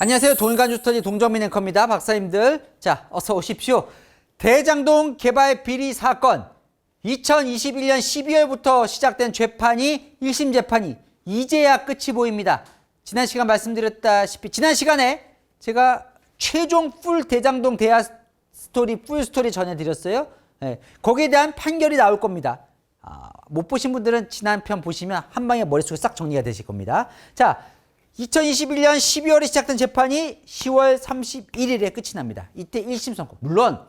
안녕하세요. 동일간 주스터디 동정민 앵커입니다. 박사님들, 자, 어서 오십시오. 대장동 개발 비리 사건, 2021년 12월부터 시작된 재판이 1심 재판이 이제야 끝이 보입니다. 지난 시간 말씀드렸다시피 지난 시간에 제가 최종 풀 대장동 대화 스토리, 풀 스토리 전해드렸어요. 네, 거기에 대한 판결이 나올 겁니다. 못 보신 분들은 지난 편 보시면 한 방에 머릿속에 싹 정리가 되실 겁니다. 자, 2021년 12월에 시작된 재판이 10월 31일에 끝이 납니다. 이때 1심 선고, 물론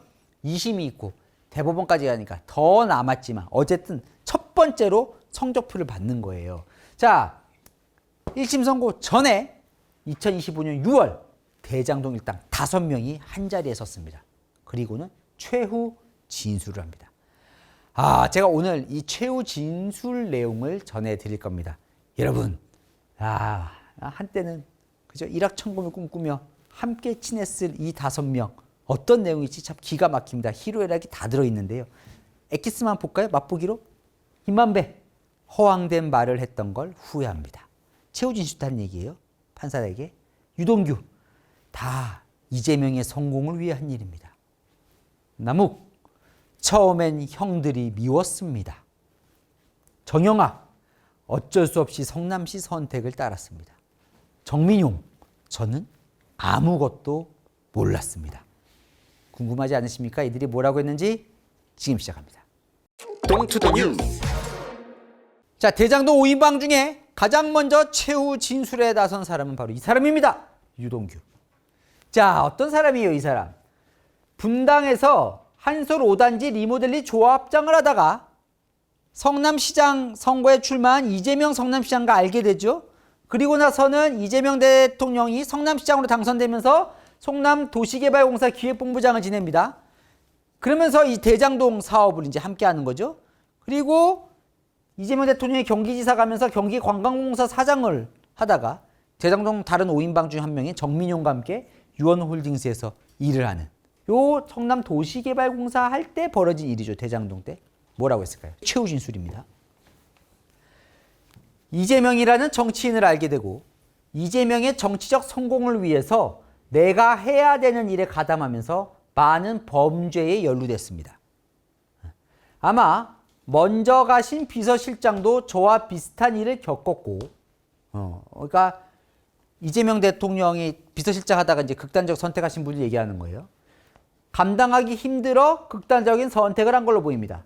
2심이 있고 대법원까지 가니까 더 남았지만 어쨌든 첫 번째로 성적표를 받는 거예요. 자, 1심 선고 전에 2025년 6월 대장동 일당 5명이 한자리에 섰습니다. 그리고는 최후 진술을 합니다. 제가 오늘 이 최후 진술 내용을 전해드릴 겁니다. 여러분, 한때는 그죠? 일확천금을 꿈꾸며 함께 친했을 이 5명, 어떤 내용일지 참 기가 막힙니다. 희로애락이 다 들어있는데요. 엑기스만 볼까요? 맛보기로. 김만배, 허황된 말을 했던 걸 후회합니다. 최우진 씨도 한 얘기예요. 판사에게. 유동규, 다 이재명의 성공을 위해 한 일입니다. 남욱, 처음엔 형들이 미웠습니다. 정영학, 어쩔 수 없이 성남시 선택을 따랐습니다. 정민용, 저는 아무것도 몰랐습니다. 궁금하지 않으십니까? 이들이 뭐라고 했는지 지금 시작합니다. 동투더 뉴스. 자, 대장동 5인방 중에 가장 먼저 최후 진술에 나선 사람은 바로 이 사람입니다. 유동규. 자, 어떤 사람이에요, 이 사람? 분당에서 한솔 5단지 리모델링 조합장을 하다가 성남시장 선거에 출마한 이재명 성남시장과 알게 되죠. 그리고 나서는 이재명 대통령이 성남시장으로 당선되면서 성남도시개발공사 기획본부장을 지냅니다. 그러면서 이 대장동 사업을 이제 함께 하는 거죠. 그리고 이재명 대통령이 경기지사 가면서 경기관광공사 사장을 하다가 대장동 다른 5인방 중 한 명인 정민용과 함께 유원홀딩스에서 일을 하는 요 성남도시개발공사 할 때 벌어진 일이죠. 대장동 때. 뭐라고 했을까요? 최후 진술입니다. 이재명이라는 정치인을 알게 되고 이재명의 정치적 성공을 위해서 내가 해야 되는 일에 가담하면서 많은 범죄에 연루됐습니다. 아마 먼저 가신 비서실장도 저와 비슷한 일을 겪었고, 그러니까 이재명 대통령이 비서실장 하다가 이제 극단적 선택하신 분을 얘기하는 거예요. 감당하기 힘들어 극단적인 선택을 한 걸로 보입니다.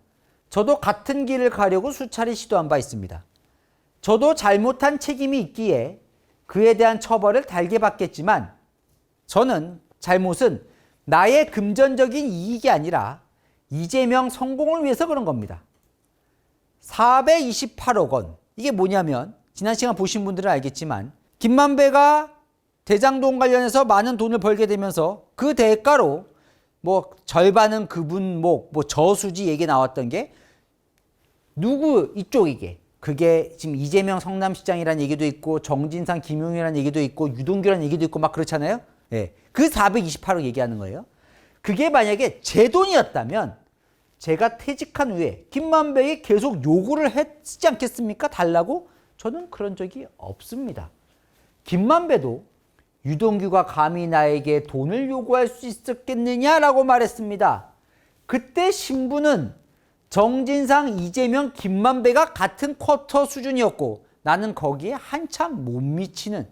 저도 같은 길을 가려고 수차례 시도한 바 있습니다. 저도 잘못한 책임이 있기에 그에 대한 처벌을 달게 받겠지만 저는 잘못은 나의 금전적인 이익이 아니라 이재명 성공을 위해서 그런 겁니다. 428억 원. 이게 뭐냐면 지난 시간 보신 분들은 알겠지만 김만배가 대장동 관련해서 많은 돈을 벌게 되면서 그 대가로 뭐 절반은 그분 목, 뭐 저수지 얘기 나왔던 게 누구 이쪽이게 그게 지금 이재명 성남시장이라는 얘기도 있고 정진상 김용이라는 얘기도 있고 유동규라는 얘기도 있고 막 그렇잖아요. 네. 그 428억 얘기하는 거예요. 그게 만약에 제 돈이었다면 제가 퇴직한 후에 김만배에 계속 요구를 했지 않겠습니까? 달라고? 저는 그런 적이 없습니다. 김만배도 유동규가 감히 나에게 돈을 요구할 수 있었겠느냐라고 말했습니다. 그때 신부는 정진상, 이재명, 김만배가 같은 쿼터 수준이었고 나는 거기에 한참 못 미치는,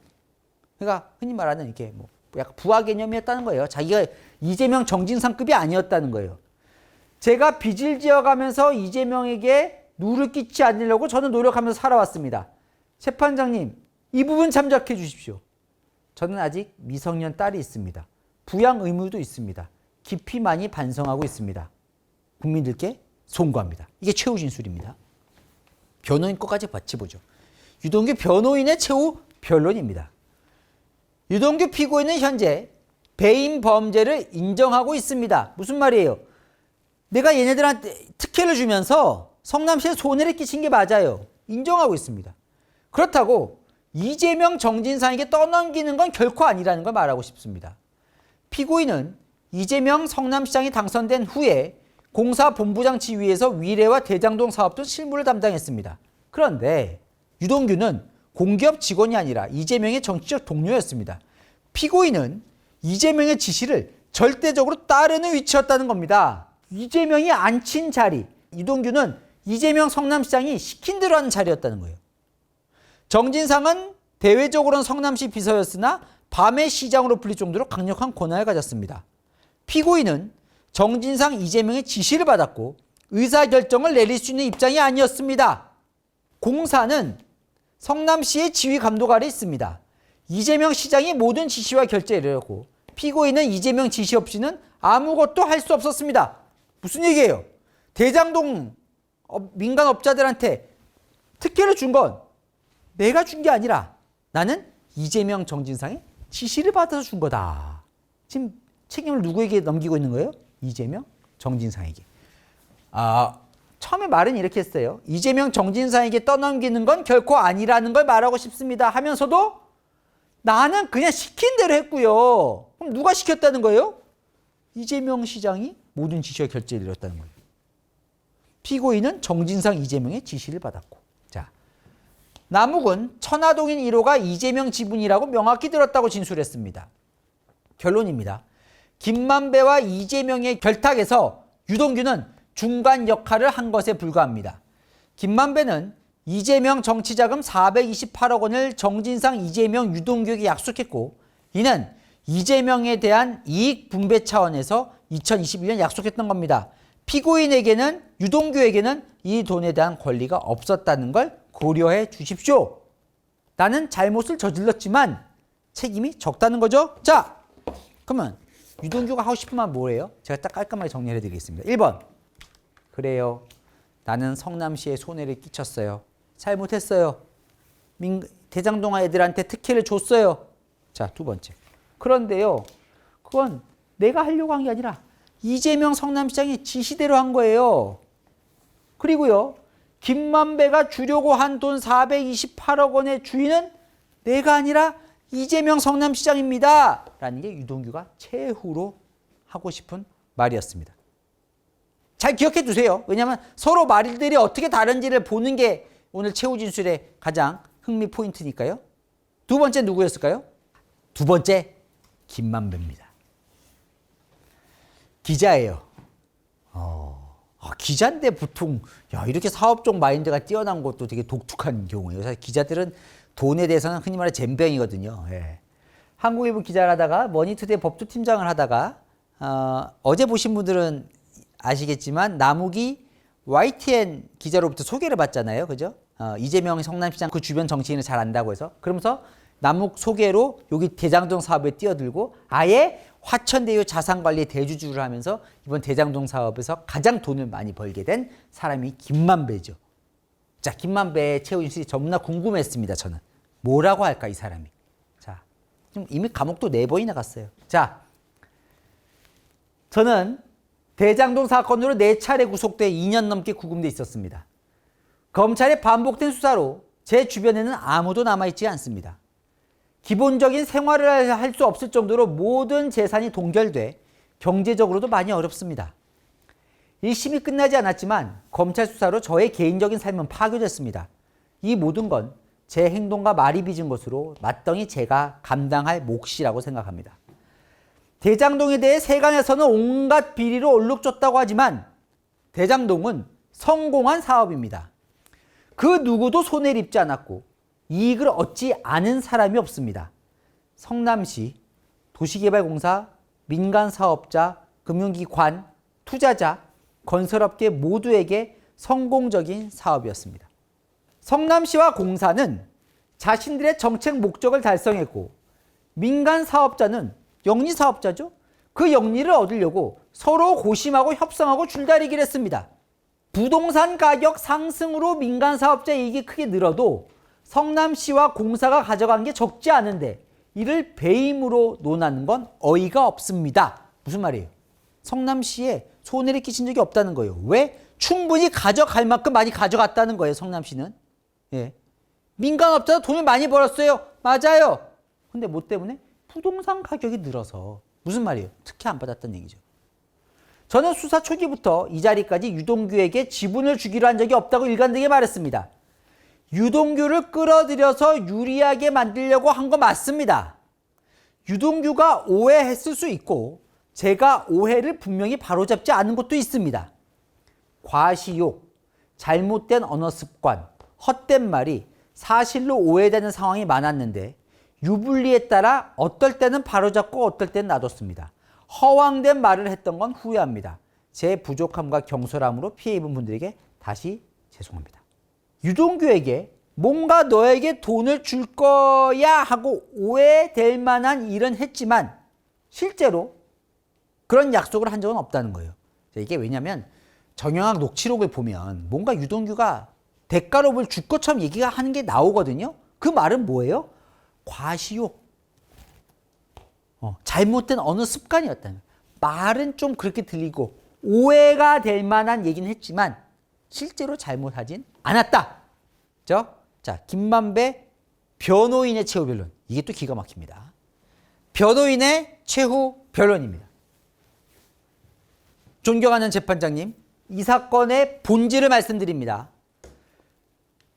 그러니까 흔히 말하는 이렇게 뭐 약간 부하 개념이었다는 거예요. 자기가 이재명, 정진상급이 아니었다는 거예요. 제가 빚을 지어가면서 이재명에게 누를 끼치지 않으려고 저는 노력하면서 살아왔습니다. 재판장님, 이 부분 참작해 주십시오. 저는 아직 미성년 딸이 있습니다. 부양 의무도 있습니다. 깊이 많이 반성하고 있습니다. 국민들께 송구합니다. 이게 최후 진술입니다. 변호인 것까지 같이 보죠. 유동규 변호인의 최후 변론입니다. 유동규 피고인은 현재 배임 범죄를 인정하고 있습니다. 무슨 말이에요? 내가 얘네들한테 특혜를 주면서 성남시에 손해를 끼친 게 맞아요. 인정하고 있습니다. 그렇다고 이재명 정진상에게 떠넘기는 건 결코 아니라는 걸 말하고 싶습니다. 피고인은 이재명 성남시장이 당선된 후에 공사본부장 지위에서 위례와 대장동 사업 등 실무를 담당했습니다. 그런데 유동규는 공기업 직원이 아니라 이재명의 정치적 동료였습니다. 피고인은 이재명의 지시를 절대적으로 따르는 위치였다는 겁니다. 이재명이 앉힌 자리, 유동규는 이재명 성남시장이 시킨 대로 하는 자리였다는 거예요. 정진상은 대외적으로는 성남시 비서였으나 밤의 시장으로 불릴 정도로 강력한 권한을 가졌습니다. 피고인은 정진상, 이재명의 지시를 받았고 의사결정을 내릴 수 있는 입장이 아니었습니다. 공사는 성남시의 지휘 감독 아래 있습니다. 이재명 시장이 모든 지시와 결재를 내렸고 피고인은 이재명 지시 없이는 아무것도 할 수 없었습니다. 무슨 얘기예요? 대장동 민간 업자들한테 특혜를 준 건 내가 준 게 아니라 나는 이재명, 정진상의 지시를 받아서 준 거다. 지금 책임을 누구에게 넘기고 있는 거예요? 이재명, 정진상에게. 처음에 말은 이렇게 했어요. 이재명, 정진상에게 떠넘기는 건 결코 아니라는 걸 말하고 싶습니다 하면서도 나는 그냥 시킨 대로 했고요. 그럼 누가 시켰다는 거예요? 이재명 시장이 모든 지시와 결재를 내렸다는 거예요. 피고인은 정진상, 이재명의 지시를 받았고. 자, 남욱은 천화동인 1호가 이재명 지분이라고 명확히 들었다고 진술했습니다. 결론입니다. 김만배와 이재명의 결탁에서 유동규는 중간 역할을 한 것에 불과합니다. 김만배는 이재명 정치자금 428억 원을 정진상, 이재명, 유동규에게 약속했고 이는 이재명에 대한 이익 분배 차원에서 2021년 약속했던 겁니다. 피고인에게는, 유동규에게는 이 돈에 대한 권리가 없었다는 걸 고려해 주십시오. 나는 잘못을 저질렀지만 책임이 적다는 거죠. 자, 그러면 유동규가 하고 싶은 말 뭐예요? 제가 딱 깔끔하게 정리해 드리겠습니다. 1번. 그래요. 나는 성남시에 손해를 끼쳤어요. 잘못했어요. 대장동아 애들한테 특혜를 줬어요. 자, 두 번째. 그런데요. 그건 내가 하려고 한 게 아니라 이재명 성남시장이 지시대로 한 거예요. 그리고요. 김만배가 주려고 한 돈 428억 원의 주인은 내가 아니라 이재명 성남시장입니다. 라는 게 유동규가 최후로 하고 싶은 말이었습니다. 잘 기억해 두세요. 왜냐하면 서로 말들이 어떻게 다른지를 보는 게 오늘 최후 진술의 가장 흥미 포인트니까요. 두 번째 누구였을까요? 두 번째 김만배입니다. 기자예요. 기자인데 보통 이렇게 사업적 마인드가 뛰어난 것도 되게 독특한 경우예요. 사실 기자들은 돈에 대해서는 흔히 말해 젬병이거든요. 예. 한국일보 기자를 하다가 머니투데이 법조팀장을 하다가 어제 보신 분들은 아시겠지만 남욱이 YTN 기자로부터 소개를 받잖아요. 그죠? 이재명 성남시장 그 주변 정치인을 잘 안다고 해서 그러면서 남욱 소개로 여기 대장동 사업에 뛰어들고 아예 화천대유 자산관리 대주주를 하면서 이번 대장동 사업에서 가장 돈을 많이 벌게 된 사람이 김만배죠. 자, 김만배의 최후 진술이 너무나 궁금했습니다. 저는 뭐라고 할까 이 사람이. 자, 지금 이미 감옥도 4번이나 갔어요. 자, 저는 대장동 사건으로 4차례 구속돼 2년 넘게 구금돼 있었습니다. 검찰의 반복된 수사로 제 주변에는 아무도 남아있지 않습니다. 기본적인 생활을 할 수 없을 정도로 모든 재산이 동결돼 경제적으로도 많이 어렵습니다. 1심이 끝나지 않았지만 검찰 수사로 저의 개인적인 삶은 파괴됐습니다. 이 모든 건 제 행동과 말이 빚은 것으로 마땅히 제가 감당할 몫이라고 생각합니다. 대장동에 대해 세간에서는 온갖 비리로 얼룩졌다고 하지만 대장동은 성공한 사업입니다. 그 누구도 손해를 입지 않았고 이익을 얻지 않은 사람이 없습니다. 성남시, 도시개발공사, 민간사업자, 금융기관, 투자자, 건설업계 모두에게 성공적인 사업이었습니다. 성남시와 공사는 자신들의 정책 목적을 달성했고 민간사업자는 영리사업자죠. 그 영리를 얻으려고 서로 고심하고 협상하고 줄다리기를 했습니다. 부동산 가격 상승으로 민간사업자 이익이 크게 늘어도 성남시와 공사가 가져간 게 적지 않은데 이를 배임으로 논하는 건 어이가 없습니다. 무슨 말이에요? 성남시에 손해를 끼친 적이 없다는 거예요. 왜? 충분히 가져갈 만큼 많이 가져갔다는 거예요. 성남시는. 예. 민간업자도 돈을 많이 벌었어요. 맞아요. 근데 뭐 때문에? 부동산 가격이 늘어서. 무슨 말이에요? 특혜 안 받았다는 얘기죠. 저는 수사 초기부터 이 자리까지 유동규에게 지분을 주기로 한 적이 없다고 일관되게 말했습니다. 유동규를 끌어들여서 유리하게 만들려고 한 거 맞습니다. 유동규가 오해했을 수 있고 제가 오해를 분명히 바로잡지 않은 것도 있습니다. 과시욕, 잘못된 언어 습관, 헛된 말이 사실로 오해되는 상황이 많았는데 유불리에 따라 어떨 때는 바로잡고 어떨 때는 놔뒀습니다. 허황된 말을 했던 건 후회합니다. 제 부족함과 경솔함으로 피해 입은 분들에게 다시 죄송합니다. 유동규에게 뭔가 너에게 돈을 줄 거야 하고 오해될 만한 일은 했지만 실제로 그런 약속을 한 적은 없다는 거예요. 이게 왜냐하면 정영학 녹취록을 보면 뭔가 유동규가 대가로 뭘 줄 것처럼 얘기가 하는 게 나오거든요. 그 말은 뭐예요? 과시욕, 잘못된 언어 습관이었다는 거예요. 말은 좀 그렇게 들리고 오해가 될 만한 얘기는 했지만 실제로 잘못하진 않았다. 그렇죠? 자, 김만배 변호인의 최후 변론. 이게 또 기가 막힙니다. 변호인의 최후 변론입니다. 존경하는 재판장님, 이 사건의 본질을 말씀드립니다.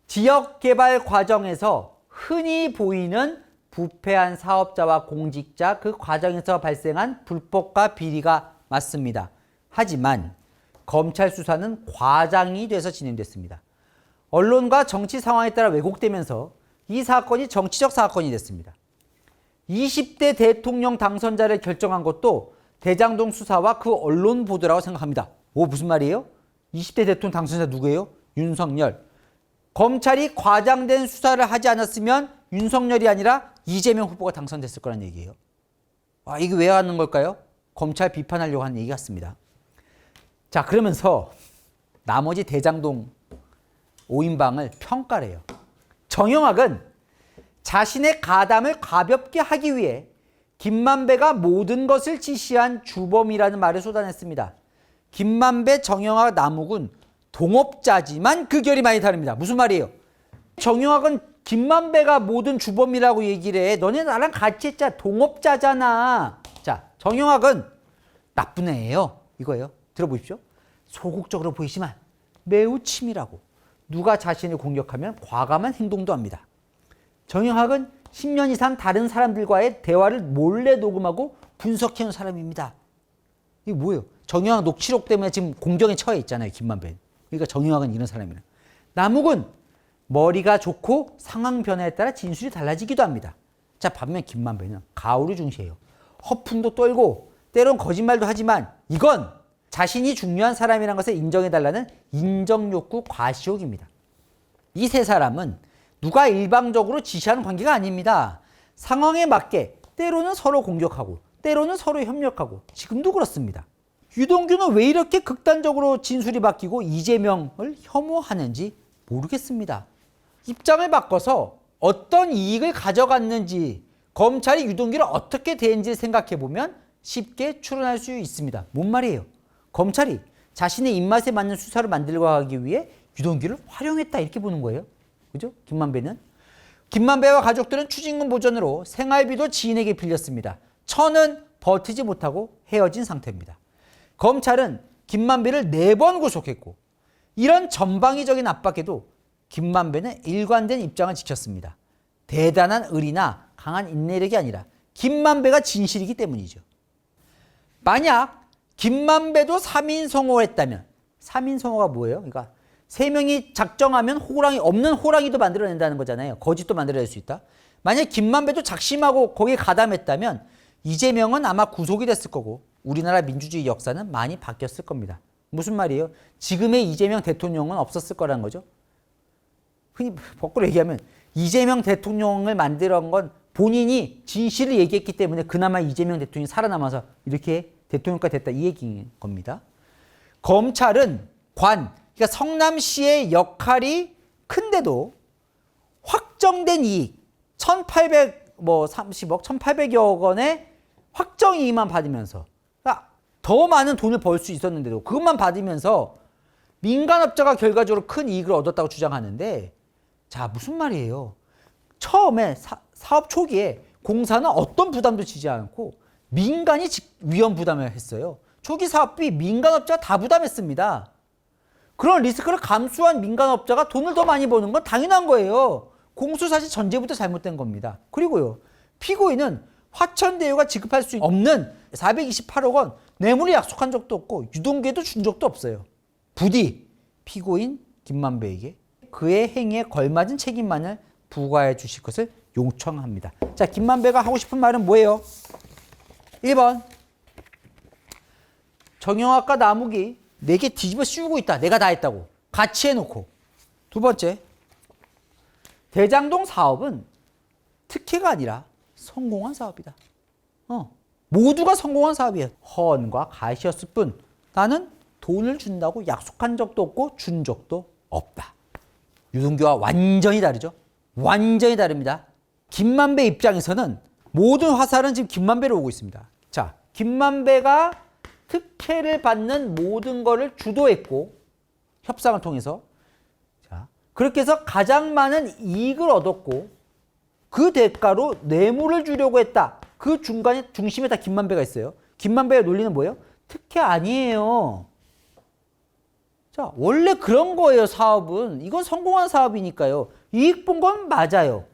지역개발 과정에서 흔히 보이는 부패한 사업자와 공직자, 그 과정에서 발생한 불법과 비리가 맞습니다. 하지만 검찰 수사는 과장이 돼서 진행됐습니다. 언론과 정치 상황에 따라 왜곡되면서 이 사건이 정치적 사건이 됐습니다. 20대 대통령 당선자를 결정한 것도 대장동 수사와 그 언론 보도라고 생각합니다. 무슨 말이에요? 20대 대통령 당선자 누구예요? 윤석열. 검찰이 과장된 수사를 하지 않았으면 윤석열이 아니라 이재명 후보가 당선됐을 거란 얘기예요. 이게 왜 하는 걸까요? 검찰 비판하려고 하는 얘기 같습니다. 자, 그러면서 나머지 대장동 5인방을 평가를 해요. 정영학은 자신의 가담을 가볍게 하기 위해 김만배가 모든 것을 지시한 주범이라는 말을 쏟아냈습니다. 김만배, 정영학, 남욱은 동업자지만 그 결이 많이 다릅니다. 무슨 말이에요? 정영학은 김만배가 모든 주범이라고 얘기를 해. 너네 나랑 같이 했잖아. 동업자잖아. 자, 정영학은 나쁜 애예요. 이거예요. 들어보십시오. 소극적으로 보이지만 매우 치밀하고 누가 자신을 공격하면 과감한 행동도 합니다. 정영학은 10년 이상 다른 사람들과의 대화를 몰래 녹음하고 분석해온 사람입니다. 이게 뭐예요? 정영학 녹취록 때문에 지금 공경에 처해 있잖아요. 김만배. 그러니까 정영학은 이런 사람이에요. 남욱은 머리가 좋고 상황 변화에 따라 진술이 달라지기도 합니다. 자, 반면 김만배는 가오를 중시해요. 허풍도 떨고 때론 거짓말도 하지만 이건 자신이 중요한 사람이라는 것을 인정해달라는 인정욕구 과시욕입니다. 이 세 사람은 누가 일방적으로 지시하는 관계가 아닙니다. 상황에 맞게 때로는 서로 공격하고 때로는 서로 협력하고 지금도 그렇습니다. 유동규는 왜 이렇게 극단적으로 진술이 바뀌고 이재명을 혐오하는지 모르겠습니다. 입장을 바꿔서 어떤 이익을 가져갔는지 검찰이 유동규를 어떻게 대했는지 생각해보면 쉽게 추론할 수 있습니다. 뭔 말이에요? 검찰이 자신의 입맛에 맞는 수사를 만들고 하기 위해 유동규를 활용했다 이렇게 보는 거예요. 그죠? 김만배와 가족들은 추징금 보전으로 생활비도 지인에게 빌렸습니다. 천은 버티지 못하고 헤어진 상태입니다. 검찰은 김만배를 4번 구속했고 이런 전방위적인 압박에도 김만배는 일관된 입장을 지켰습니다. 대단한 의리나 강한 인내력이 아니라 김만배가 진실이기 때문이죠. 만약 김만배도 3인 성호했다면 3인 성호가 뭐예요? 그러니까 3명이 작정하면 호랑이 없는 호랑이도 만들어낸다는 거잖아요. 거짓도 만들어낼 수 있다. 만약 김만배도 작심하고 거기에 가담했다면 이재명은 아마 구속이 됐을 거고 우리나라 민주주의 역사는 많이 바뀌었을 겁니다. 무슨 말이에요? 지금의 이재명 대통령은 없었을 거라는 거죠. 흔히 거꾸로 얘기하면 이재명 대통령을 만들어온 건 본인이 진실을 얘기했기 때문에 그나마 이재명 대통령이 살아남아서 이렇게 대통령까지 됐다 이 얘기인 겁니다. 검찰은 그러니까 성남시의 역할이 큰데도 확정된 이익 1,830억, 1,800여 원의 확정 이익만 받으면서 그러니까 더 많은 돈을 벌 수 있었는데도 그것만 받으면서 민간업자가 결과적으로 큰 이익을 얻었다고 주장하는데 자, 무슨 말이에요? 처음에 사업 초기에 공사는 어떤 부담도 지지 않고 민간이 위험 부담을 했어요. 초기 사업비 민간업자가 다 부담했습니다. 그런 리스크를 감수한 민간업자가 돈을 더 많이 버는 건 당연한 거예요. 공수사실 전제부터 잘못된 겁니다. 그리고요, 피고인은 화천대유가 지급할 수 없는 428억 원 뇌물을 약속한 적도 없고 유동규에도 준 적도 없어요. 부디 피고인 김만배에게 그의 행위에 걸맞은 책임만을 부과해 주실 것을 요청합니다. 자, 김만배가 하고 싶은 말은 뭐예요? 1번 정영학과 남욱이 내게 뒤집어 씌우고 있다. 내가 다 했다고. 같이 해놓고. 두 번째, 대장동 사업은 특혜가 아니라 성공한 사업이다. 모두가 성공한 사업이에요. 허언과 가시였을 뿐 나는 돈을 준다고 약속한 적도 없고 준 적도 없다. 유동규와 완전히 다르죠. 완전히 다릅니다. 김만배 입장에서는 모든 화살은 지금 김만배로 오고 있습니다. 자, 김만배가 특혜를 받는 모든 것을 주도했고 협상을 통해서 자, 그렇게 해서 가장 많은 이익을 얻었고 그 대가로 뇌물을 주려고 했다. 그 중심에 다 김만배가 있어요. 김만배의 논리는 뭐예요? 특혜 아니에요. 자, 원래 그런 거예요, 사업은. 이건 성공한 사업이니까요. 이익 본 건 맞아요.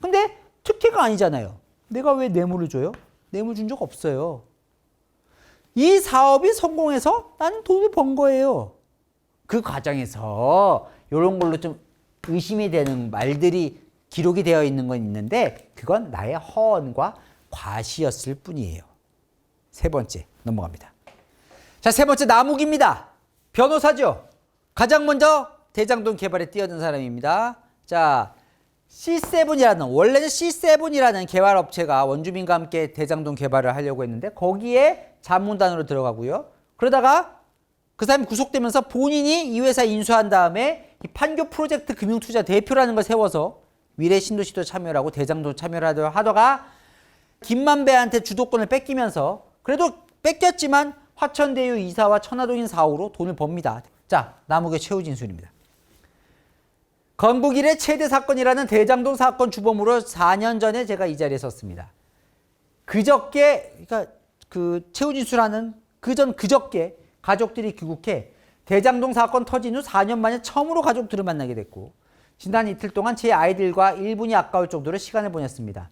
근데 특혜가 아니잖아요. 내가 왜 뇌물을 줘요? 뇌물 준 적 없어요. 이 사업이 성공해서 나는 돈을 번 거예요. 그 과정에서 이런 걸로 좀 의심이 되는 말들이 기록이 되어 있는 건 있는데 그건 나의 허언과 과시였을 뿐이에요. 세 번째 넘어갑니다. 자, 세 번째 남욱입니다. 변호사죠. 가장 먼저 대장동 개발에 뛰어든 사람입니다. 자, C7이라는 원래는 C7이라는 개발업체가 원주민과 함께 대장동 개발을 하려고 했는데 거기에 자문단으로 들어가고요. 그러다가 그 사람이 구속되면서 본인이 이 회사 인수한 다음에 이 판교 프로젝트 금융투자 대표라는 걸 세워서 미래 신도시도 참여를 하고 대장도 참여를 하다가 김만배한테 주도권을 뺏기면서 그래도 뺏겼지만 화천대유 이사와 천화동인 4호로 돈을 법니다. 자, 남욱의 최후 진술입니다. 건국 이래 최대 사건이라는 대장동 사건 주범으로 4년 전에 제가 이 자리에 섰습니다. 그저께 그러니까 그 최후 진술하는 그저께 가족들이 귀국해 대장동 사건 터진 후 4년 만에 처음으로 가족들을 만나게 됐고 지난 이틀 동안 제 아이들과 1분이 아까울 정도로 시간을 보냈습니다.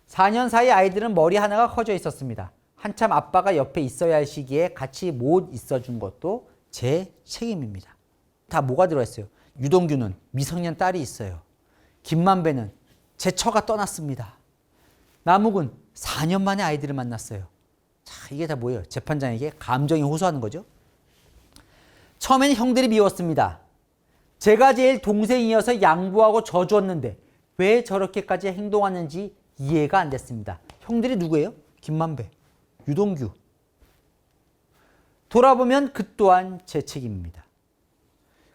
4년 사이 아이들은 머리 하나가 커져 있었습니다. 한참 아빠가 옆에 있어야 할 시기에 같이 못 있어준 것도 제 책임입니다. 다 뭐가 들어있어요? 유동규는 미성년 딸이 있어요. 김만배는 제 처가 떠났습니다. 남욱은 4년 만에 아이들을 만났어요. 자, 이게 다 뭐예요? 재판장에게 감정이 호소하는 거죠. 처음에는 형들이 미웠습니다. 제가 제일 동생이어서 양보하고 져주었는데 왜 저렇게까지 행동하는지 이해가 안 됐습니다. 형들이 누구예요? 김만배, 유동규. 돌아보면 그 또한 제 책임입니다.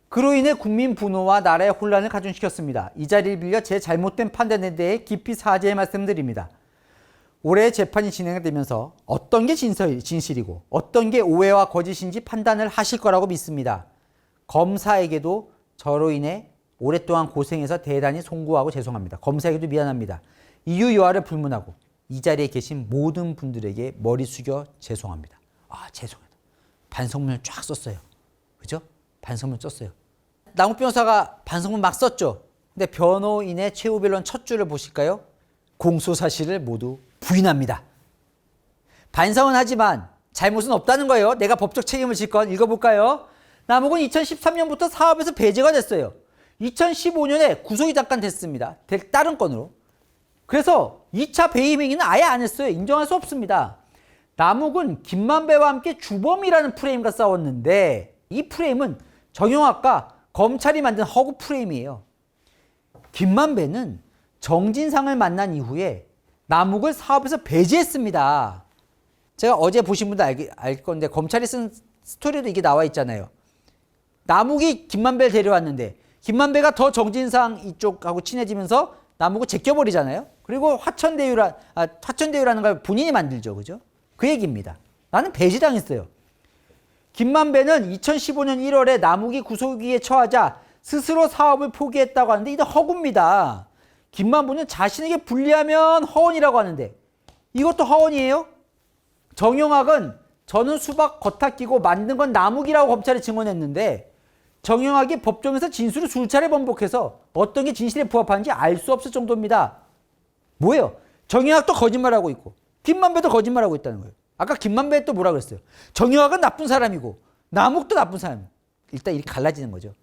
그로 인해 국민 분노와 나라의 혼란을 가중시켰습니다. 이 자리를 빌려 제 잘못된 판단에 대해 깊이 사죄의 말씀드립니다. 올해 재판이 진행되면서 어떤 게 진실이고 어떤 게 오해와 거짓인지 판단을 하실 거라고 믿습니다. 검사에게도 저로 인해 오랫동안 고생해서 대단히 송구하고 죄송합니다. 검사에게도 미안합니다. 이유 여하를 불문하고 이 자리에 계신 모든 분들에게 머리 숙여 죄송합니다. 아, 죄송해요. 반성문을 쫙 썼어요. 그죠? 반성문 썼어요. 남욱 변호사가 반성문 막 썼죠. 근데 변호인의 최후 변론 첫 줄을 보실까요? 공소 사실을 모두 부인합니다. 반성은 하지만 잘못은 없다는 거예요. 내가 법적 책임을 질 건 읽어볼까요? 남욱은 2013년부터 사업에서 배제가 됐어요. 2015년에 구속이 잠깐 됐습니다. 다른 건으로. 그래서 2차 배임 행위는 아예 안 했어요. 인정할 수 없습니다. 남욱은 김만배와 함께 주범이라는 프레임과 싸웠는데 이 프레임은 정영학과 검찰이 만든 허구 프레임이에요. 김만배는 정진상을 만난 이후에 남욱을 사업에서 배제했습니다. 제가 어제 보신 분들 알 건데 검찰이 쓴 스토리도 이게 나와 있잖아요. 남욱이 김만배를 데려왔는데 김만배가 더 정진상 이쪽하고 친해지면서 남욱을 제껴버리잖아요. 그리고 화천대유라는 걸 본인이 만들죠. 그죠? 그 얘기입니다. 나는 배제당했어요. 김만배는 2015년 1월에 남욱이 구속기에 처하자 스스로 사업을 포기했다고 하는데 이거 허구입니다. 김만배는 자신에게 불리하면 허언이라고 하는데 이것도 허언이에요? 정영학은 저는 수박 겉핥 끼고 만든 건 남욱이라고 검찰에 증언했는데 정영학이 법정에서 진술을 수차례 번복해서 어떤 게 진실에 부합하는지 알 수 없을 정도입니다. 뭐예요? 정유학도 거짓말하고 있고 김만배도 거짓말하고 있다는 거예요. 아까 김만배 또 뭐라 그랬어요? 정유학은 나쁜 사람이고 남욱도 나쁜 사람이에요. 일단 이렇게 갈라지는 거죠.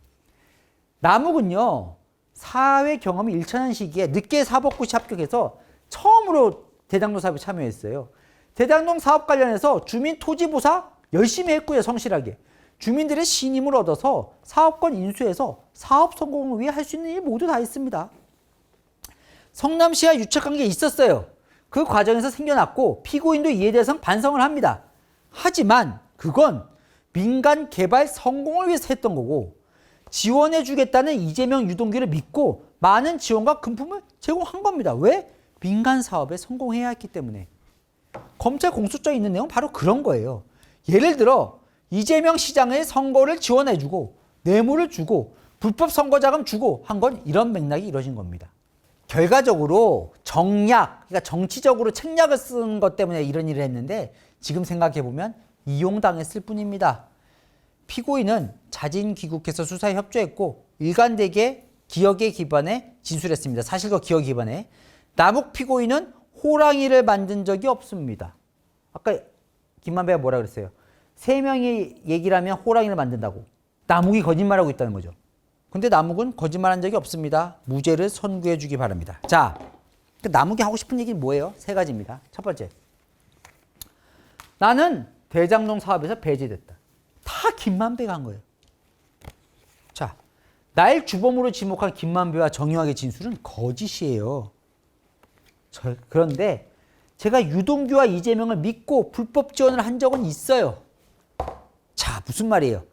남욱은요. 사회 경험이 일천한 시기에 늦게 사법고시 합격해서 처음으로 대장동 사업에 참여했어요. 대장동 사업 관련해서 주민 토지보사 열심히 했고요. 성실하게. 주민들의 신임을 얻어서 사업권 인수해서 사업 성공을 위해 할 수 있는 일 모두 다 했습니다. 성남시와 유착관계 있었어요. 그 과정에서 생겨났고 피고인도 이에 대해서 반성을 합니다. 하지만 그건 민간 개발 성공을 위해서 했던 거고 지원해 주겠다는 이재명 유동규를 믿고 많은 지원과 금품을 제공한 겁니다. 왜? 민간 사업에 성공해야 했기 때문에. 검찰 공소장에 있는 내용은 바로 그런 거예요. 예를 들어 이재명 시장의 선거를 지원해 주고 뇌물을 주고 불법 선거자금 주고 한 건 이런 맥락이 이루어진 겁니다. 결과적으로 정략, 그러니까 정치적으로 책략을 쓴 것 때문에 이런 일을 했는데 지금 생각해보면 이용당했을 뿐입니다. 피고인은 자진 귀국해서 수사에 협조했고 일관되게 기억에 기반해 진술했습니다. 사실과 기억에 기반해. 남욱 피고인은 호랑이를 만든 적이 없습니다. 아까 김만배가 뭐라 그랬어요? 3명이 얘기를 하면 호랑이를 만든다고. 남욱이 거짓말하고 있다는 거죠. 근데 남욱은 거짓말한 적이 없습니다. 무죄를 선고해 주기 바랍니다. 자, 남욱이 하고 싶은 얘기는 뭐예요? 3가지입니다. 첫 번째, 나는 대장동 사업에서 배제됐다. 다 김만배가 한 거예요. 자, 날 주범으로 지목한 김만배와 정유학의 진술은 거짓이에요. 그런데 제가 유동규와 이재명을 믿고 불법 지원을 한 적은 있어요. 자, 무슨 말이에요?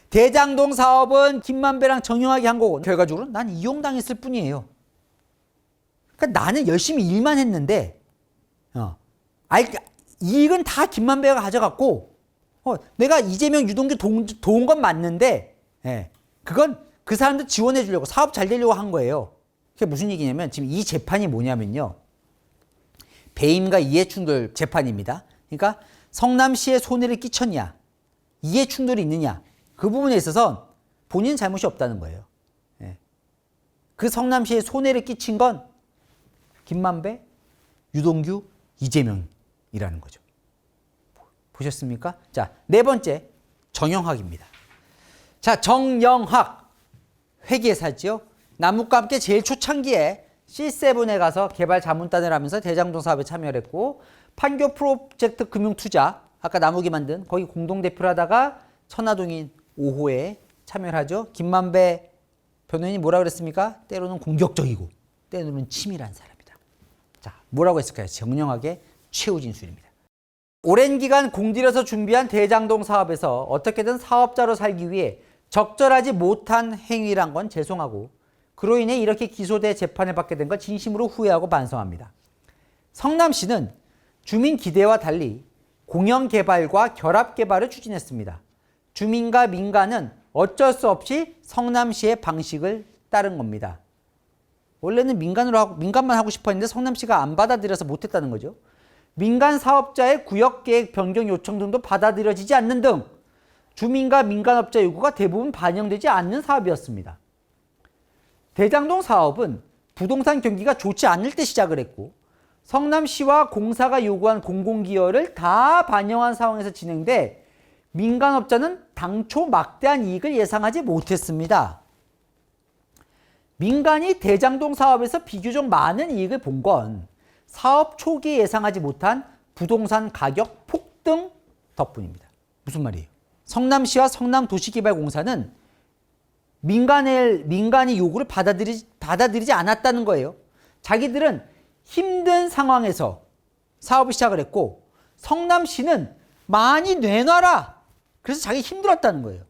대장동 사업은 김만배랑 정유학이 한 거고 결과적으로 난 이용당했을 뿐이에요. 그러니까 나는 열심히 일만 했는데 이익은 다 김만배가 가져갔고 내가 이재명 유동규 도운 건 맞는데 그건 그 사람들 지원해 주려고 사업 잘 되려고 한 거예요. 그게 무슨 얘기냐면 지금 이 재판이 뭐냐면요. 배임과 이해충돌 재판입니다. 그러니까 성남시에 손해를 끼쳤냐 이해충돌이 있느냐 그 부분에 있어서 본인 잘못이 없다는 거예요. 그 성남시에 손해를 끼친 건 김만배, 유동규, 이재명이라는 거죠. 보셨습니까? 자, 4번째 정영학입니다. 자, 정영학 회계사지요. 남욱과 함께 제일 초창기에 C7에 가서 개발 자문단을 하면서 대장동 사업에 참여를 했고 판교 프로젝트 금융투자 아까 남욱이 만든 거기 공동대표를 하다가 천화동인 5호에 참여를 하죠. 김만배 변호인이 뭐라 그랬습니까? 때로는 공격적이고 때로는 치밀한 사람이다. 자, 뭐라고 했을까요? 정영학의 최후 진술입니다. 오랜 기간 공들여서 준비한 대장동 사업에서 어떻게든 사업자로 살기 위해 적절하지 못한 행위란 건 죄송하고 그로 인해 이렇게 기소돼 재판을 받게 된 걸 진심으로 후회하고 반성합니다. 성남시는 주민 기대와 달리 공영개발과 결합개발을 추진했습니다. 주민과 민간은 어쩔 수 없이 성남시의 방식을 따른 겁니다. 원래는 민간만 하고 싶어 했는데 성남시가 안 받아들여서 못했다는 거죠. 민간 사업자의 구역계획 변경 요청 등도 받아들여지지 않는 등 주민과 민간업자 요구가 대부분 반영되지 않는 사업이었습니다. 대장동 사업은 부동산 경기가 좋지 않을 때 시작을 했고 성남시와 공사가 요구한 공공기여를 다 반영한 상황에서 진행돼 민간업자는 당초 막대한 이익을 예상하지 못했습니다. 민간이 대장동 사업에서 비교적 많은 이익을 본 건 사업 초기에 예상하지 못한 부동산 가격 폭등 덕분입니다. 무슨 말이에요? 성남시와 성남도시개발공사는 민간이 요구를 받아들이지 않았다는 거예요. 자기들은 힘든 상황에서 사업을 시작을 했고 성남시는 많이 내놔라. 그래서 자기 힘들었다는 거예요.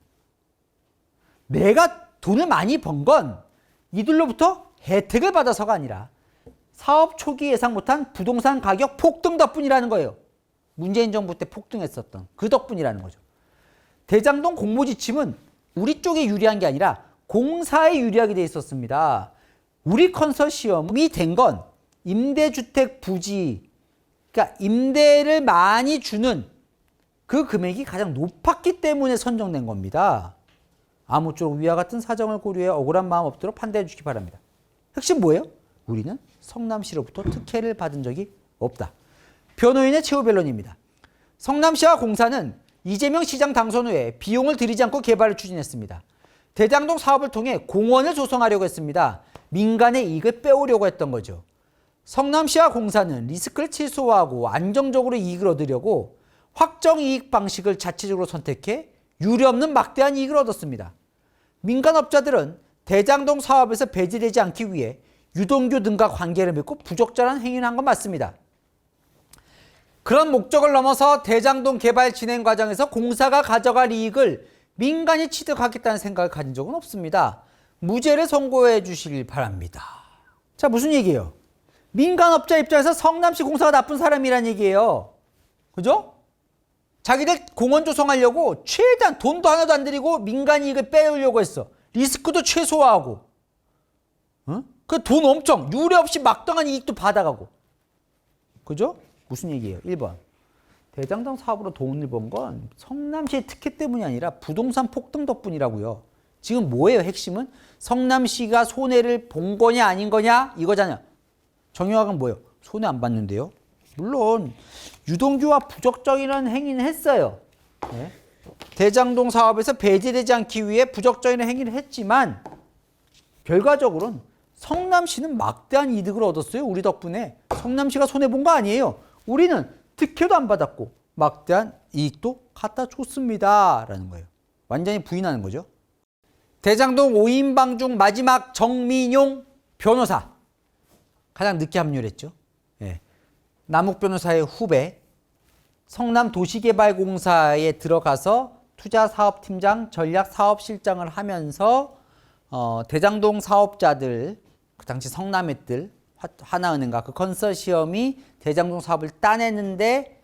내가 돈을 많이 번 건 이들로부터 혜택을 받아서가 아니라 사업 초기 예상 못한 부동산 가격 폭등 덕분이라는 거예요. 문재인 정부 때 폭등했었던 그 덕분이라는 거죠. 대장동 공모지침은 우리 쪽에 유리한 게 아니라 공사에 유리하게 돼 있었습니다. 우리 컨소시엄이 된 건 임대주택 부지, 그러니까 임대를 많이 주는 그 금액이 가장 높았기 때문에 선정된 겁니다. 아무쪼록 위와 같은 사정을 고려해 억울한 마음 없도록 판단해 주시기 바랍니다. 핵심 뭐예요? 우리는 성남시로부터 특혜를 받은 적이 없다. 변호인의 최후 변론입니다. 성남시와 공사는 이재명 시장 당선 후에 비용을 들이지 않고 개발을 추진했습니다. 대장동 사업을 통해 공원을 조성하려고 했습니다. 민간의 이익을 빼오려고 했던 거죠. 성남시와 공사는 리스크를 최소화하고 안정적으로 이익을 얻으려고 확정 이익 방식을 자체적으로 선택해 유례없는 막대한 이익을 얻었습니다. 민간업자들은 대장동 사업에서 배제되지 않기 위해 유동규 등과 관계를 맺고 부적절한 행위를 한 건 맞습니다. 그런 목적을 넘어서 대장동 개발 진행 과정에서 공사가 가져갈 이익을 민간이 취득하겠다는 생각을 가진 적은 없습니다. 무죄를 선고해 주시길 바랍니다. 자, 무슨 얘기예요? 민간업자 입장에서 성남시 공사가 나쁜 사람이란 얘기예요. 그죠? 자기들 공원 조성하려고 최대한 돈도 하나도 안 들이고 민간 이익을 빼려고 했어. 리스크도 최소화하고. 그 돈 엄청 유례 없이 막당한 이익도 받아가고. 그죠? 무슨 얘기예요? 1번. 대장동 사업으로 돈을 번 건 성남시의 특혜 때문이 아니라 부동산 폭등 덕분이라고요. 지금 뭐예요? 핵심은 성남시가 손해를 본 거냐 아닌 거냐 이거잖아요. 정영학은 뭐예요? 손해 안 봤는데요. 물론 유동규와 부적정이라는 행위는 했어요. 네. 대장동 사업에서 배제되지 않기 위해 부적정이라는 행위를 했지만 결과적으로는 성남시는 막대한 이득을 얻었어요. 우리 덕분에. 성남시가 손해본 거 아니에요. 우리는 특혜도 안 받았고 막대한 이익도 갖다 줬습니다. 라는 거예요. 완전히 부인하는 거죠. 대장동 5인방 중 마지막 정민용 변호사. 가장 늦게 합류를 했죠. 예. 남욱 변호사의 후배. 성남도시개발공사에 들어가서 투자사업팀장, 전략사업실장을 하면서 대장동 사업자들, 그 당시 성남했들, 하나은행과 그 컨소시엄이 대장동 사업을 따내는데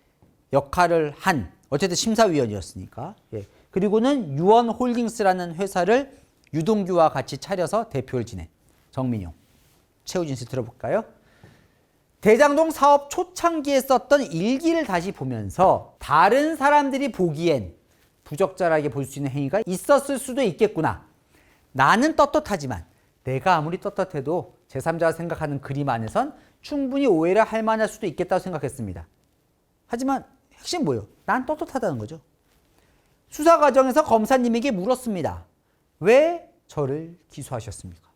역할을 한 어쨌든 심사위원이었으니까. 예. 그리고는 유원홀딩스라는 회사를 유동규와 같이 차려서 대표를 지낸 정민용. 최후 진술 들어볼까요? 대장동 사업 초창기에 썼던 일기를 다시 보면서 다른 사람들이 보기엔 부적절하게 볼 수 있는 행위가 있었을 수도 있겠구나. 나는 떳떳하지만 내가 아무리 떳떳해도 제3자가 생각하는 그림 안에선 충분히 오해를 할 만할 수도 있겠다고 생각했습니다. 하지만 핵심 뭐예요? 난 떳떳하다는 거죠. 수사 과정에서 검사님에게 물었습니다. 왜 저를 기소하셨습니까?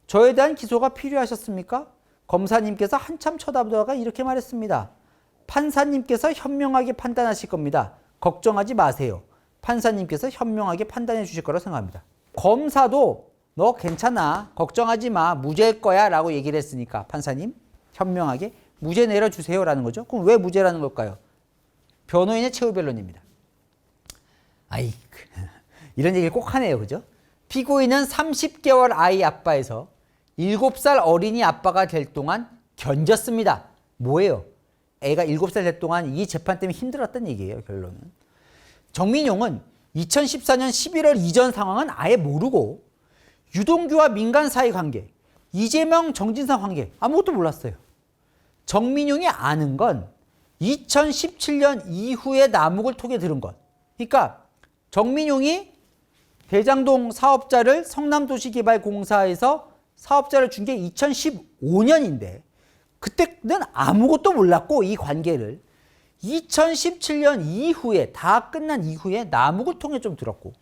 저에 대한 기소가 필요하셨습니까? 검사님께서 한참 쳐다보다가 이렇게 말했습니다. 판사님께서 현명하게 판단하실 겁니다. 걱정하지 마세요. 판사님께서 현명하게 판단해 주실 거라고 생각합니다. 검사도 너 괜찮아. 걱정하지 마. 무죄일 거야. 라고 얘기를 했으니까 판사님 현명하게 무죄 내려주세요. 라는 거죠. 그럼 왜 무죄라는 걸까요? 변호인의 최후 변론입니다. 아이, 이런 얘기를 꼭 하네요. 그죠? 피고인은 30개월 아이 아빠에서 7살 어린이 아빠가 될 동안 견뎠습니다. 뭐예요? 애가 7살 될 동안 이 재판 때문에 힘들었던 얘기예요. 결론은. 정민용은 2014년 11월 이전 상황은 아예 모르고 유동규와 민간 사이 관계, 이재명 정진상 관계 아무것도 몰랐어요. 정민용이 아는 건 2017년 이후에 남욱을 통해 들은 것. 그러니까 정민용이 대장동 사업자를 성남도시개발공사에서 사업자를 준 게 2015년인데 그때는 아무것도 몰랐고 이 관계를 2017년 이후에 다 끝난 이후에 남욱을 통해 좀 들었고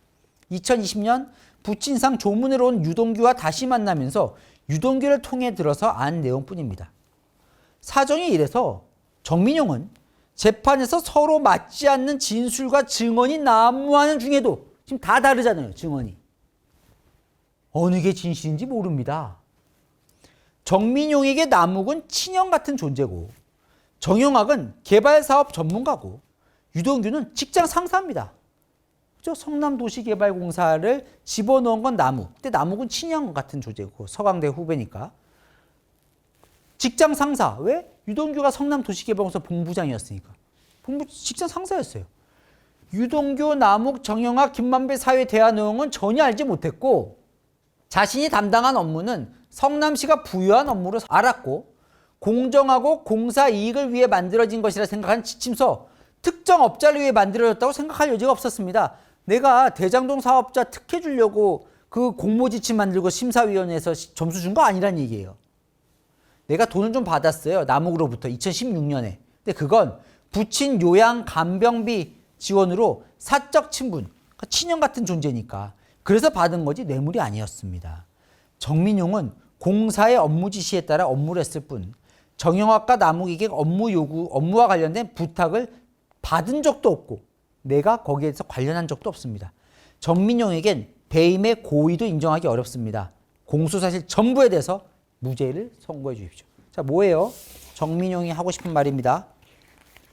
2020년 부친상 조문으로 온 유동규와 다시 만나면서 유동규를 통해 들어서 안 내용뿐입니다. 사정이 이래서 정민용은 재판에서 서로 맞지 않는 진술과 증언이 난무하는 중에도 지금 다 다르잖아요. 증언이. 어느 게 진실인지 모릅니다. 정민용에게 남욱은 친형 같은 존재고 정영학은 개발사업 전문가고 유동규는 직장 상사입니다. 그죠? 성남도시개발공사를 집어넣은 건 남욱. 근데 남욱은 친형 같은 존재고 서강대 후배니까. 직장 상사. 왜? 유동규가 성남도시개발공사 본부장이었으니까. 직장 상사였어요. 유동규, 남욱, 정영학, 김만배 사회 대화 내용은 전혀 알지 못했고 자신이 담당한 업무는 성남시가 부여한 업무로 알았고 공정하고 공사 이익을 위해 만들어진 것이라 생각한 지침서 특정 업자를 위해 만들어졌다고 생각할 여지가 없었습니다. 내가 대장동 사업자 특혜 주려고 그 공모 지침 만들고 심사위원회에서 점수 준 거 아니란 얘기예요. 내가 돈을 좀 받았어요. 남욱으로부터 2016년에. 근데 그건 부친 요양 간병비 지원으로 사적 친분, 그러니까 친형 같은 존재니까. 그래서 받은 거지 뇌물이 아니었습니다. 정민용은 공사의 업무 지시에 따라 업무를 했을 뿐 정영학과 남욱에게 업무와 관련된 부탁을 받은 적도 없고 내가 거기에서 관련한 적도 없습니다. 정민용에겐 배임의 고의도 인정하기 어렵습니다. 공소사실 전부에 대해서 무죄를 선고해 주십시오. 자, 뭐예요? 정민용이 하고 싶은 말입니다.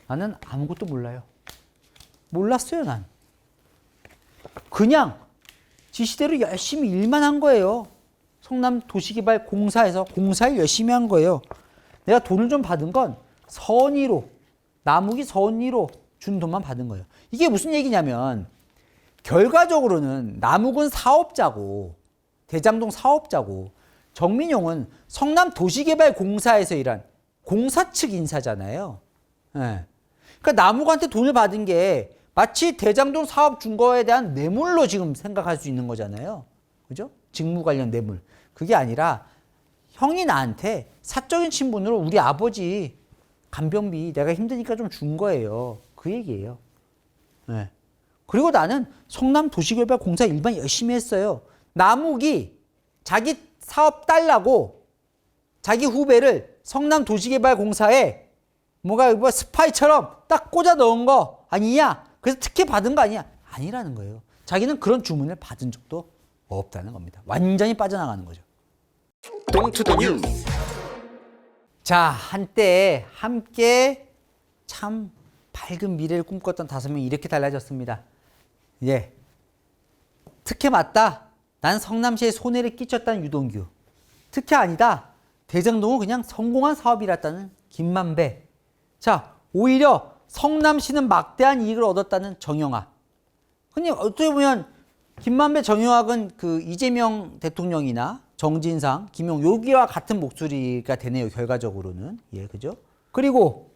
나는 아무것도 몰라요. 몰랐어요, 난. 그냥 지시대로 열심히 일만 한 거예요. 성남도시개발공사에서 공사를 열심히 한 거예요. 내가 돈을 좀 받은 건 선의로, 남욱이 선의로 준 돈만 받은 거예요. 이게 무슨 얘기냐면 결과적으로는 남욱은 사업자고 대장동 사업자고 정민용은 성남도시개발공사에서 일한 공사 측 인사잖아요. 네. 그러니까 남욱한테 돈을 받은 게 마치 대장동 사업 준 거에 대한 뇌물로 지금 생각할 수 있는 거잖아요. 그죠? 직무 관련 뇌물. 그게 아니라 형이 나한테 사적인 친분으로 우리 아버지 간병비 내가 힘드니까 좀 준 거예요. 그 얘기예요. 네. 그리고 나는 성남도시개발공사 일반 열심히 했어요. 남욱이 자기 사업 딸라고 자기 후배를 성남도시개발공사에 뭔가 스파이처럼 딱 꽂아 넣은 거 아니냐? 그래서 특혜 받은 거 아니야? 아니라는 거예요. 자기는 그런 주문을 받은 적도 없다는 겁니다. 완전히 빠져나가는 거죠. 동투더 뉴스. 자, 한때 함께 참 밝은 미래를 꿈꿨던 5명이 이렇게 달라졌습니다. 예. 특혜 맞다. 난 성남시에 손해를 끼쳤다는 유동규. 특혜 아니다. 대장동은 그냥 성공한 사업이랐다는 김만배. 자, 오히려 성남시는 막대한 이익을 얻었다는 정영학. 근데 어떻게 보면 김만배, 정영학은 그 이재명 대통령이나 정진상, 김용 여기와 같은 목소리가 되네요. 결과적으로는. 예, 그죠? 그리고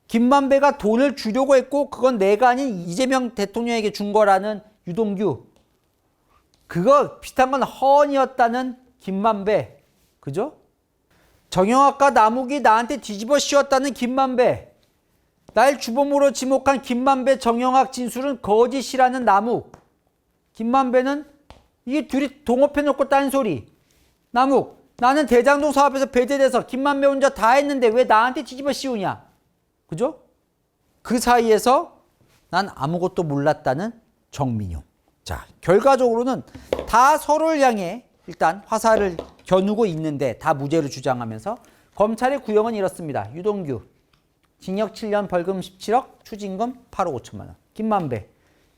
김만배가 돈을 주려고 했고 그건 내가 아닌 이재명 대통령에게 준 거라는 유동규. 그거 비슷한 건 허언이었다는 김만배. 그죠? 정영학과 남욱이 나한테 뒤집어 씌웠다는 김만배. 날 주범으로 지목한 김만배, 정영학 진술은 거짓이라는 남욱. 김만배는 이게 둘이 동업해놓고 딴소리. 남욱, 나는 대장동 사업에서 배제돼서 김만배 혼자 다 했는데 왜 나한테 뒤집어 씌우냐. 그죠? 그 사이에서 난 아무것도 몰랐다는 정민용. 자, 결과적으로는 다 서로를 향해 일단 화살을 겨누고 있는데 다 무죄를 주장하면서 검찰의 구형은 이렇습니다. 유동규, 징역 7년 벌금 17억, 추징금 8억 5천만 원. 김만배,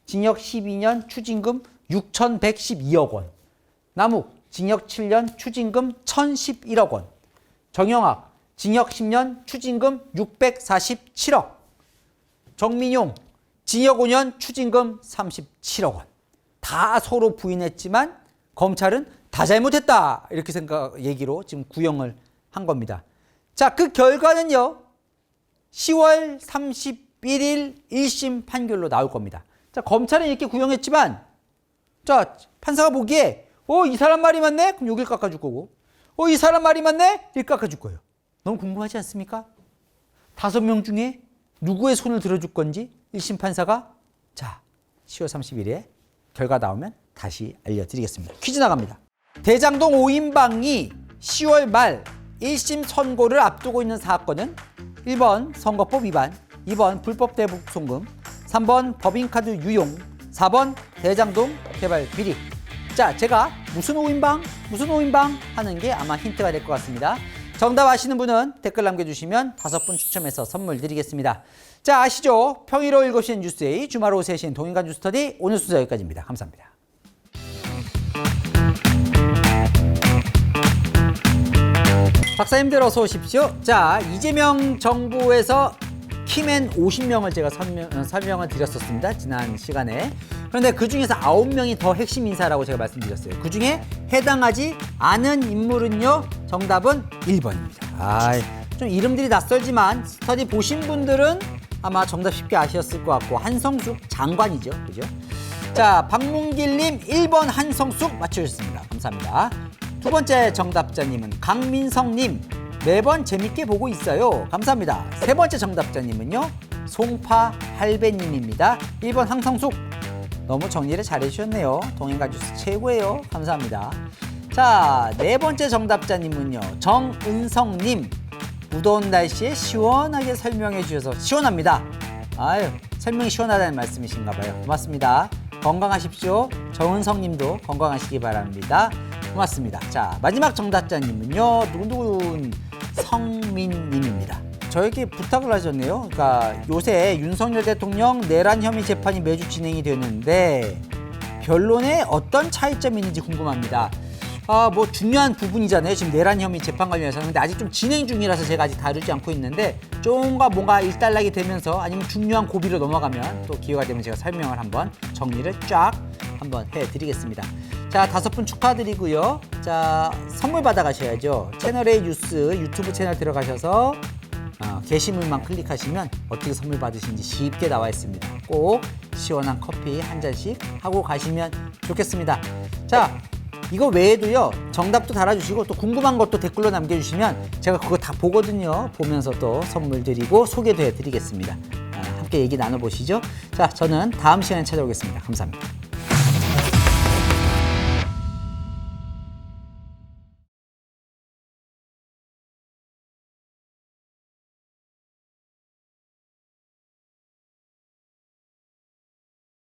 징역 12년, 추징금 6,112억 원. 남욱, 징역 7년, 추징금 1,011억 원. 정영학, 징역 10년, 추징금 647억. 정민용, 징역 5년, 추징금 37억 원. 다 서로 부인했지만 검찰은 다 잘못했다. 이렇게 얘기로 지금 구형을 한 겁니다. 자, 그 결과는요. 10월 31일 1심 판결로 나올 겁니다. 자, 검찰은 이렇게 구형했지만 자, 판사가 보기에 이 사람 말이 맞네? 그럼 여길 깎아줄 거고 이 사람 말이 맞네? 이렇게 깎아줄 거예요. 너무 궁금하지 않습니까? 5명 중에 누구의 손을 들어줄 건지 1심 판사가 자, 10월 30일에 결과 나오면 다시 알려드리겠습니다. 퀴즈 나갑니다. 대장동 5인방이 10월 말 1심 선고를 앞두고 있는 사건은 1번 선거법 위반, 2번 불법 대북 송금, 3번 법인카드 유용, 4번 대장동 개발 비리. 자, 제가 무슨 5인방 하는 게 아마 힌트가 될 것 같습니다. 정답 아시는 분은 댓글 남겨주시면 5분 추첨해서 선물 드리겠습니다. 자, 아시죠? 평일 오후 7시엔 뉴스데이, 주말 오후 3시엔 동인간 뉴스터디. 오늘 순서 여기까지입니다. 감사합니다. 박사님들 어서 오십시오. 자, 이재명 정부에서 키맨 50명을 제가 설명을 드렸었습니다. 지난 시간에. 그런데 그 중에서 9명이 더 핵심 인사라고 제가 말씀드렸어요. 그 중에 해당하지 않은 인물은요. 정답은 1번입니다. 좀 이름들이 낯설지만 스터디 보신 분들은 아마 정답 쉽게 아셨을 것 같고 한성숙 장관이죠. 그죠? 자, 박문길님 1번 한성숙 맞추셨습니다. 감사합니다. 두 번째 정답자님은 강민성님 매번 재밌게 보고 있어요. 감사합니다. 세 번째 정답자님은요. 송파 할배님입니다. 1번 황성숙. 너무 정리를 잘 해주셨네요. 동행가 주스 최고예요. 감사합니다. 자, 네 번째 정답자님은요. 정은성님. 무더운 날씨에 시원하게 설명해 주셔서 시원합니다. 아유, 설명이 시원하다는 말씀이신가 봐요. 고맙습니다. 건강하십시오. 정은성님도 건강하시기 바랍니다. 고맙습니다. 자, 마지막 정답자님은요. 누구누군 성민님입니다. 저에게 부탁을 하셨네요. 그러니까 요새 윤석열 대통령 내란 혐의 재판이 매주 진행이 되는데 변론에 어떤 차이점이 있는지 궁금합니다. 뭐 중요한 부분이잖아요. 지금 내란 혐의 재판 관련해서는. 근데 아직 좀 진행 중이라서 제가 아직 다루지 않고 있는데 조금가 뭔가 일단락이 되면서 아니면 중요한 고비로 넘어가면 또 기회가 되면 제가 설명을 한번 정리를 쫙 한번 해드리겠습니다. 자, 5분 축하드리고요. 자, 선물 받아가셔야죠. 채널A 뉴스 유튜브 채널 들어가셔서 게시물만 클릭하시면 어떻게 선물 받으시는지 쉽게 나와 있습니다. 꼭 시원한 커피 한 잔씩 하고 가시면 좋겠습니다. 자, 이거 외에도요, 정답도 달아주시고 또 궁금한 것도 댓글로 남겨주시면 제가 그거 다 보거든요. 보면서 또 선물 드리고 소개도 해드리겠습니다. 함께 얘기 나눠보시죠. 자, 저는 다음 시간에 찾아오겠습니다. 감사합니다.